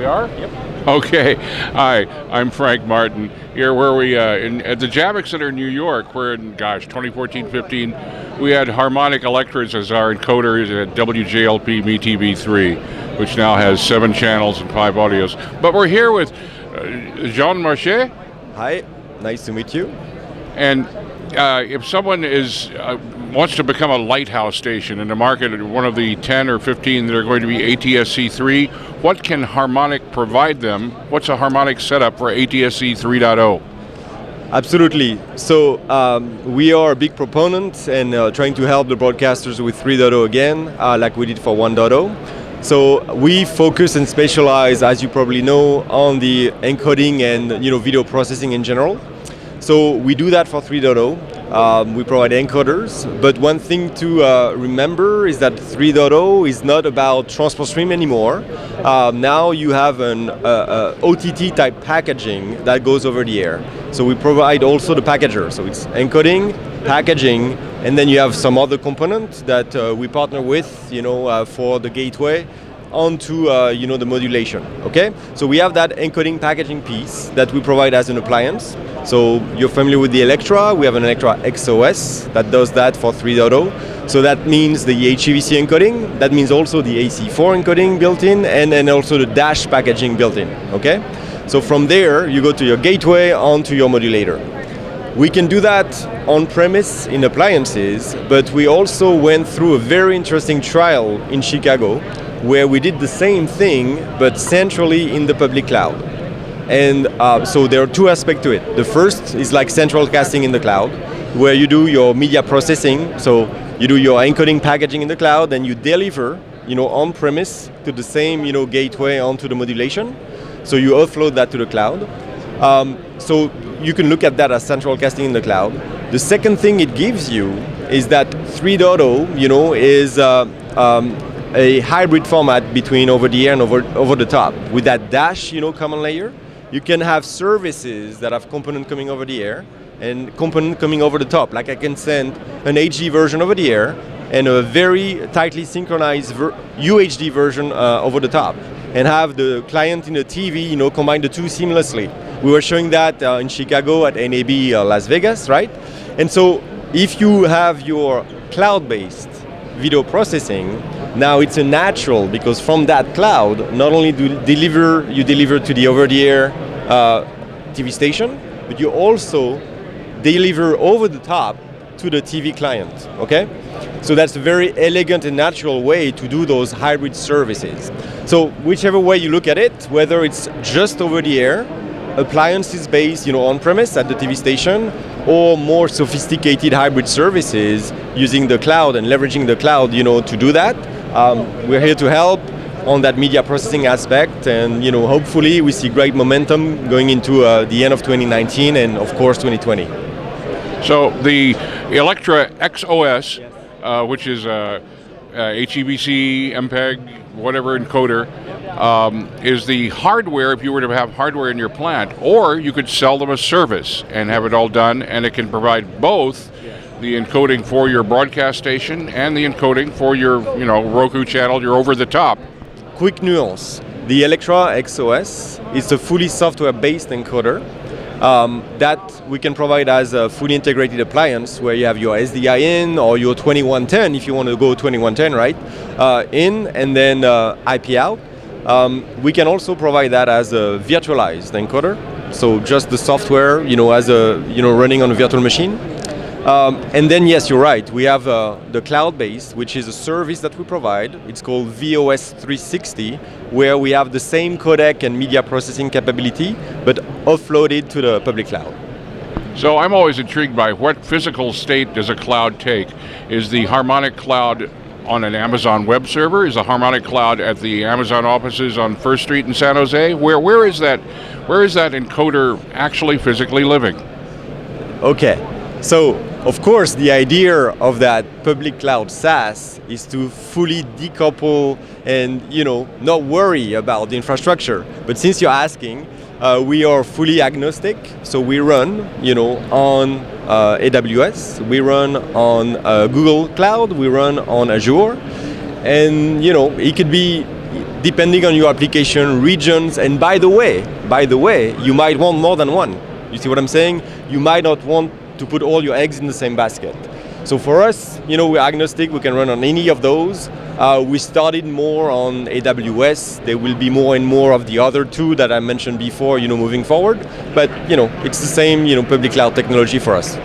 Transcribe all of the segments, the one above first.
We are? Yep. Okay. Hi, I'm Frank Martin. Here where we, at the Javits Center in New York, where in, 2014-15, we had Harmonic Electras as our encoders at WJLP MeTV3, which now has 7 channels and 5 audios. But we're here with Jean Macher. Hi, nice to meet you. And if someone wants to become a lighthouse station in the market, one of the 10 or 15 that are going to be ATSC 3, what can Harmonic provide them? What's a Harmonic setup for ATSC 3.0? Absolutely. So we are a big proponent and trying to help the broadcasters with 3.0 again, like we did for 1.0. So we focus and specialize, as you probably know, on the encoding and video processing in general. So we do that for 3.0. We provide encoders, but one thing to remember is that 3.0 is not about transport stream anymore. Now you have an OTT type packaging that goes over the air. So we provide also the packager. So it's encoding, packaging, and then you have some other component that we partner with, for the gateway onto the modulation. Okay, so we have that encoding packaging piece that we provide as an appliance. So you're familiar with the Electra. We have an Electra XOS that does that for 3.0. So that means the HEVC encoding. That means also the AC4 encoding built in, and also the dash packaging built in. Okay, so from there you go to your gateway onto your modulator. We can do that on-premise in appliances, but we also went through a very interesting trial in Chicago where we did the same thing, but centrally in the public cloud. And so there are 2 aspects to it. The first is like central casting in the cloud, where you do your media processing. So you do your encoding packaging in the cloud, and you deliver, on-premise to the same, gateway onto the modulation. So you offload that to the cloud. So you can look at that as central casting in the cloud. The second thing it gives you is that 3.0, is a hybrid format between over the air and over the top. With that dash, common layer, you can have services that have component coming over the air and component coming over the top. Like I can send an HD version over the air and a very tightly synchronized UHD version over the top, and have the client in the TV, combine the 2 seamlessly. We were showing that in Chicago at NAB Las Vegas, right? And so if you have your cloud-based video processing, now it's a natural, because from that cloud, not only do you deliver to the over-the-air TV station, but you also deliver over the top to the TV client, okay? So that's a very elegant and natural way to do those hybrid services. So whichever way you look at it, whether it's just over the air, appliances based, on-premise at the TV station, or more sophisticated hybrid services using the cloud and leveraging the cloud, to do that. We're here to help on that media processing aspect, and hopefully we see great momentum going into the end of 2019 and of course 2020. So the Electra XOS, which is HEVC, MPEG, whatever encoder, is the hardware if you were to have hardware in your plant, or you could sell them a service and have it all done, and it can provide both the encoding for your broadcast station and the encoding for your Roku channel, your over-the-top. Quick nuance. The Electra XOS is a fully software-based encoder that we can provide as a fully integrated appliance, where you have your SDI in or your 2110 if you want to go 2110, right? In, and then IP out. We can also provide that as a virtualized encoder, so just the software, as a running on a virtual machine. And then yes, you're right. We have the cloud-based, which is a service that we provide. It's called VOS 360, where we have the same codec and media processing capability, but offloaded to the public cloud. So I'm always intrigued by what physical state does a cloud take? Is the Harmonic cloud on an Amazon web server? Is the Harmonic cloud at the Amazon offices on First Street in San Jose? Where is that encoder actually physically living? Okay, so of course the idea of that public cloud SaaS is to fully decouple and not worry about the infrastructure. But since you're asking, we are fully agnostic, so we run on AWS, we run on Google Cloud, we run on Azure, and it could be depending on your application, regions, and by the way, you might want more than one. You see what I'm saying? You might not want to put all your eggs in the same basket. So for us, we're agnostic. We can run on any of those. We started more on AWS. There will be more and more of the other two that I mentioned before, moving forward. But it's the same, public cloud technology for us.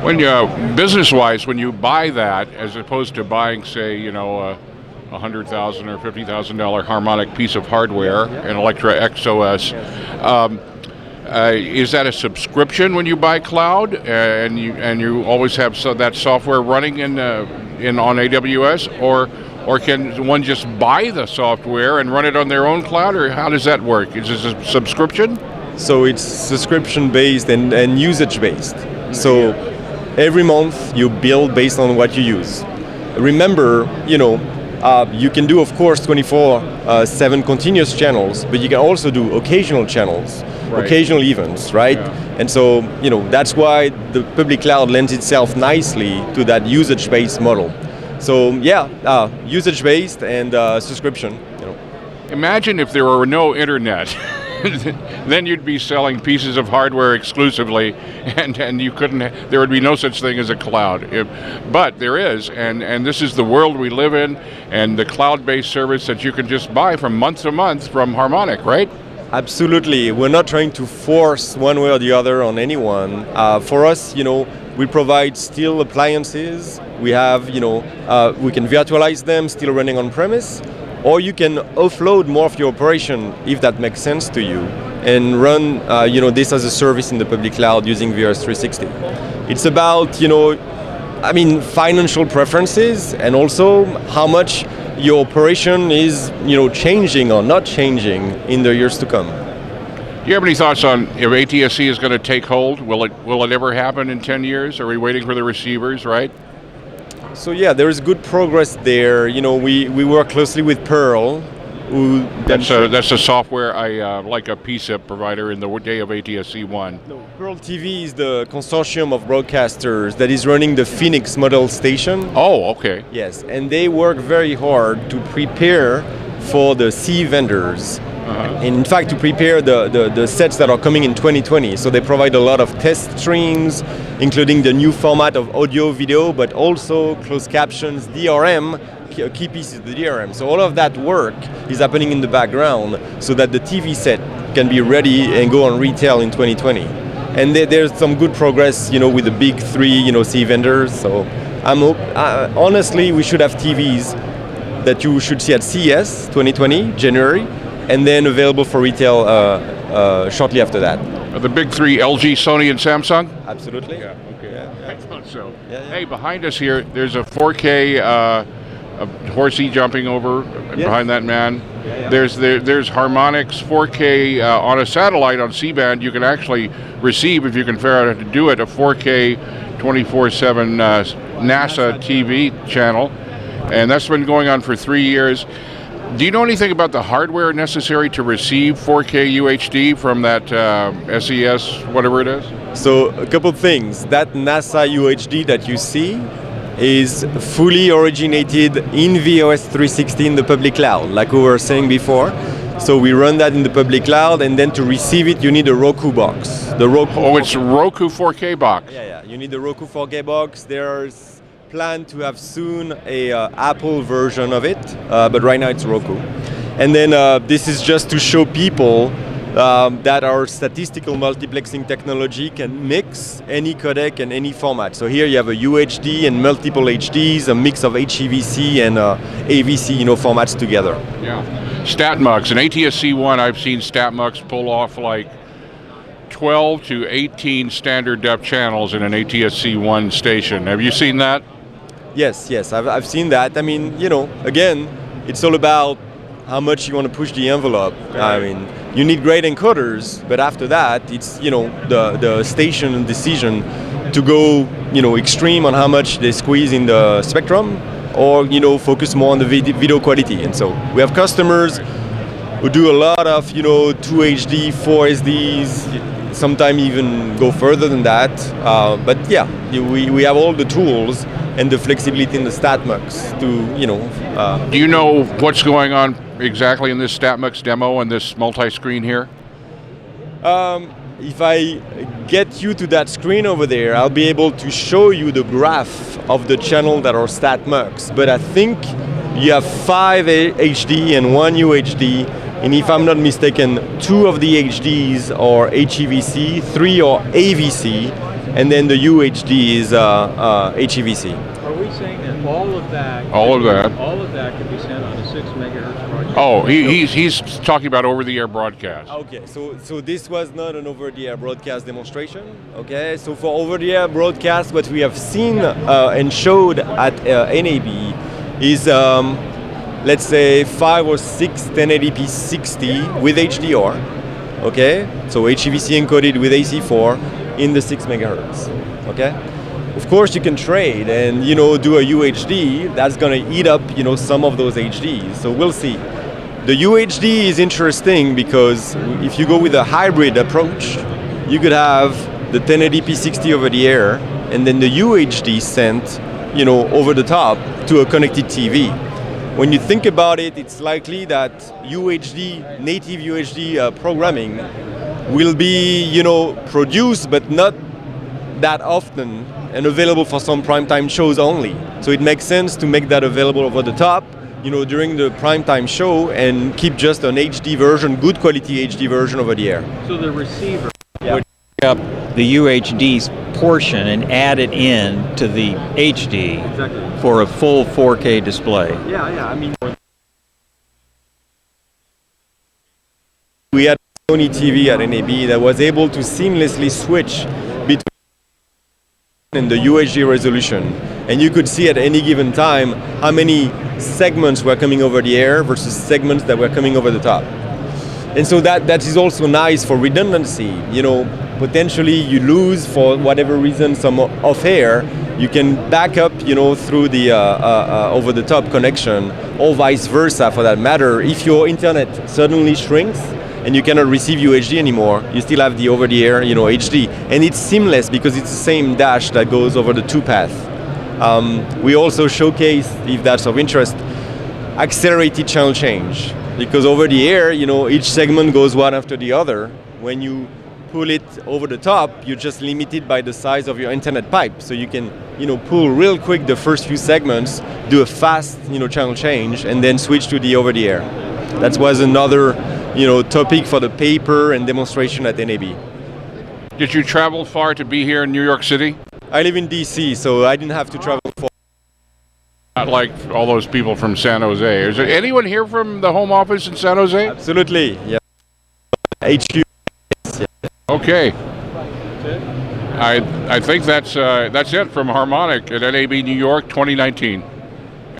When you business-wise, when you buy that, as opposed to buying, say, a $100,000 or $50,000 Harmonic piece of hardware, an Electra XOS. Is that a subscription when you buy cloud, and you always have that software running in on AWS, or can one just buy the software and run it on their own cloud, or how does that work? Is this a subscription? So it's subscription based and usage based. So every month you bill based on what you use. Remember, you can do, of course, 24/7 continuous channels, but you can also do occasional channels. Right. Occasional events, right? Yeah. And so, that's why the public cloud lends itself nicely to that usage-based model. So, usage-based and subscription. Imagine if there were no internet. Then you'd be selling pieces of hardware exclusively, and you couldn't. There would be no such thing as a cloud. But there is, and this is the world we live in, and the cloud-based service that you can just buy from month to month from Harmonic, right? Absolutely. We're not trying to force one way or the other on anyone. For us, we provide still appliances. We have, we can virtualize them, still running on premise, or you can offload more of your operation if that makes sense to you, and run, this as a service in the public cloud using VRS 360. It's about, financial preferences, and also how much your operation is, changing or not changing in the years to come. Do you have any thoughts on if ATSC is going to take hold? Will it ever happen in 10 years? Are we waiting for the receivers, right? So there is good progress there. We work closely with Pearl. That's a software like a PSIP provider in the day of ATSC 1. No, Pearl TV is the consortium of broadcasters that is running the Phoenix model station. Oh, okay. Yes, and they work very hard to prepare for the CE vendors. And in fact, to prepare the sets that are coming in 2020. So they provide a lot of test streams, including the new format of audio, video, but also closed captions, DRM, key pieces of the DRM. So all of that work is happening in the background so that the TV set can be ready and go on retail in 2020. And there's some good progress, with the big three, CE vendors. So honestly, we should have TVs that you should see at CES 2020, January, and then available for retail shortly after that. Are the big three LG, Sony, and Samsung? Absolutely. Yeah, okay. Yeah. I thought so. Yeah. Hey, behind us here, there's a 4K a horsey jumping over behind that man. Yeah. There's Harmonic's 4K on a satellite on C-band. You can actually receive, if you can figure out how to do it, a 4K 24/7 NASA TV channel, and that's been going on for 3 years. Do you know anything about the hardware necessary to receive 4K UHD from that SES, whatever it is? So a couple of things. That NASA UHD that you see is fully originated in VOS 360 in the public cloud, like we were saying before. So we run that in the public cloud, and then to receive it, you need a Roku box. The Roku. Oh, it's Roku 4K box. Yeah. You need the Roku 4K box. There's plan to have soon a Apple version of it, but right now it's Roku. And then this is just to show people that our statistical multiplexing technology can mix any codec and any format. So here you have a UHD and multiple HDs, a mix of HEVC and AVC, formats together. Yeah. StatMux. In ATSC 1, I've seen StatMux pull off like 12 to 18 standard depth channels in an ATSC 1 station. Have you seen that? Yes, I've seen that. Again, it's all about how much you want to push the envelope. Right. You need great encoders, but after that, it's the station decision to go extreme on how much they squeeze in the spectrum, or focus more on the video quality. And so we have customers who do a lot of 2 HD, 4 SDs, sometimes even go further than that. But yeah, we have all the tools and the flexibility in the StatMux to Do you know what's going on exactly in this StatMux demo and this multi-screen here? If I get you to that screen over there, I'll be able to show you the graph of the channel that are StatMux. But I think you have 5 HD and 1 UHD, and if I'm not mistaken, 2 of the HDs are HEVC, 3 are AVC, and then the UHD is HEVC. Are we saying that all of that? All of that could be sent on a 6 megahertz broadcast? Oh, he's talking about over-the-air broadcast. Okay, so this was not an over-the-air broadcast demonstration. Okay, so for over-the-air broadcast, what we have seen and showed at NAB is, let's say, 5 or 6 1080p 60 with HDR. Okay, so HEVC encoded with AC4 in the 6 megahertz. Okay. Of course, you can trade and do a UHD. That's going to eat up some of those HDs. So we'll see. The UHD is interesting because if you go with a hybrid approach, you could have the 1080p 60 over the air and then the UHD sent over the top to a connected TV. When you think about it, it's likely that UHD, native UHD programming will be produced but not that often and available for some primetime shows only. So it makes sense to make that available over the top, during the primetime show and keep just an HD version, good quality HD version over the air. So the receiver would pick up the UHD portion and add it in to the HD for a full 4K display. Yeah, I mean. We had Sony TV at NAB that was able to seamlessly switch between and the UHD resolution, and you could see at any given time how many segments were coming over the air versus segments that were coming over the top. And so that is also nice for redundancy. Potentially you lose for whatever reason some off air, you can back up through the over the top connection, or vice versa for that matter. If your internet suddenly shrinks and you cannot receive UHD anymore, you still have the over-the-air, HD, and it's seamless because it's the same dash that goes over the 2-path. We also showcase, if that's of interest, accelerated channel change, because over the air, each segment goes one after the other. When you pull it over the top, you're just limited by the size of your internet pipe, so you can, pull real quick the first few segments, do a fast, channel change, and then switch to the over-the-air. That was another topic for the paper and demonstration at NAB. Did you travel far to be here in New York City? I live in DC, so I didn't have to travel far. Not like all those people from San Jose. Is there anyone here from the home office in San Jose? Absolutely, yeah. HQ. Okay. I think that's it from Harmonic at NAB New York 2019.